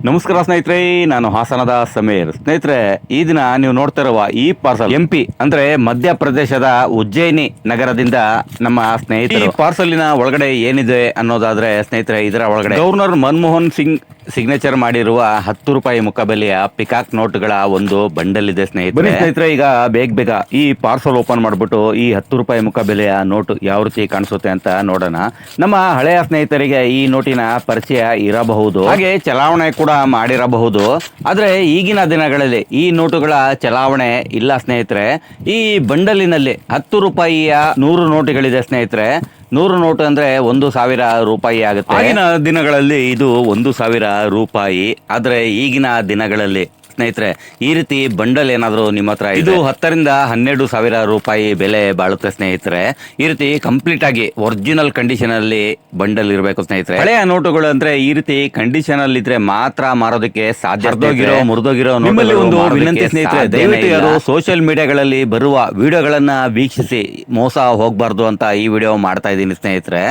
ನಮಸ್ಕಾರ ಸ್ನೇಹಿತರೆ, ನಾನು ಹಾಸನದ ಸಮೀರ್. ಸ್ನೇಹಿತರೆ, ಈ ದಿನ ನೀವು ನೋಡ್ತಾ ಇರುವ ಈ ಪಾರ್ಸಲ್ MP ಅಂದ್ರೆ ಮಧ್ಯಪ್ರದೇಶದ ಉಜ್ಜಯಿನಿ ನಗರದಿಂದ ನಮ್ಮ ಸ್ನೇಹಿತರು. ಈ ಪಾರ್ಸಲಿನ ಒಳಗಡೆ ಏನಿದೆ ಅನ್ನೋದಾದ್ರೆ ಸ್ನೇಹಿತರೆ, ಇದರ ಒಳಗಡೆ ಗವರ್ನರ್ ಮನಮೋಹನ್ ಸಿಂಗ್ ಸಿಗ್ನೇಚರ್ ಮಾಡಿರುವ 10 ರೂಪಾಯಿ ಮುಖಬೆಲೆಯ ಪಿಕಾಕ್ ನೋಟ್ಗಳ ಒಂದು ಬಂಡಲ್ ಇದೆ ಸ್ನೇಹಿತರೆ. ಈಗ ಬೇಗ ಈ ಪಾರ್ಸಲ್ ಓಪನ್ ಮಾಡ್ಬಿಟ್ಟು ಈ 10 ರೂಪಾಯಿ ಮುಖಬೆಲೆಯ ನೋಟ್ ಯಾವ ರೀತಿ ಕಾಣಿಸುತ್ತೆ ಅಂತ ನೋಡೋಣ. ನಮ್ಮ ಹಳೆಯ ಸ್ನೇಹಿತರಿಗೆ ಈ ನೋಟಿನ ಪರಿಚಯ ಇರಬಹುದು, ಹಾಗೆ ಚಲಾವಣೆ ಕೂಡ ಮಾಡಿರಬಹುದು. ಆದ್ರೆ ಈಗಿನ ದಿನಗಳಲ್ಲಿ ಈ ನೋಟುಗಳ ಚಲಾವಣೆ ಇಲ್ಲ ಸ್ನೇಹಿತರೆ. ಈ ಬಂಡಲಿನಲ್ಲಿ 10 ರೂಪಾಯಿಯ 100 ನೋಟುಗಳಿದೆ ಸ್ನೇಹಿತರೆ. 100 ನೋಟು ಅಂದ್ರೆ 1,000 ರೂಪಾಯಿ ಆಗುತ್ತೆ. ಆಗಿನ ದಿನಗಳಲ್ಲಿ ಇದು 1,000 ರೂಪಾಯಿ. ಆದ್ರೆ ಈಗಿನ ದಿನಗಳಲ್ಲಿ ಸ್ನೇಹಿತರೆ ಈ ರೀತಿ ಬಂಡಲ್ ಏನಾದ್ರು ನಿಮ್ಮ ಹತ್ರ ಇದು 10ರಿಂದ 12,000 ರೂಪಾಯಿ ಬೆಲೆ ಬಾಳುತ್ತೆ ಸ್ನೇಹಿತರೆ. ಈ ರೀತಿ ಕಂಪ್ಲೀಟ್ ಆಗಿ ಒರಿಜಿನಲ್ ಕಂಡೀಷನ್ ಅಲ್ಲಿ ಬಂಡಲ್ ಇರಬೇಕು ಸ್ನೇಹಿತರೆ. ಹಳೆಯ ನೋಟುಗಳು ಅಂದ್ರೆ ಈ ರೀತಿ ಕಂಡೀಷನ್ ಅಲ್ಲಿ ಇದ್ರೆ ಮಾತ್ರ ಮಾರೋದಕ್ಕೆ ಸಾಧ್ಯ. ಮುರಿದೋಗಿರೋ ನಿಮ್ಮಲ್ಲಿ ಒಂದು ವಿನಂತಿ ಸ್ನೇಹಿತರೆ, ದಯವಿಟ್ಟು ಯಾರು ಸೋಷಿಯಲ್ ಮೀಡಿಯಾಗಳಲ್ಲಿ ಬರುವ ವಿಡಿಯೋಗಳನ್ನ ವೀಕ್ಷಿಸಿ ಮೋಸ ಹೋಗ್ಬಾರ್ದು ಅಂತ ಈ ವಿಡಿಯೋ ಮಾಡ್ತಾ ಇದ್ದೀನಿ ಸ್ನೇಹಿತರೆ.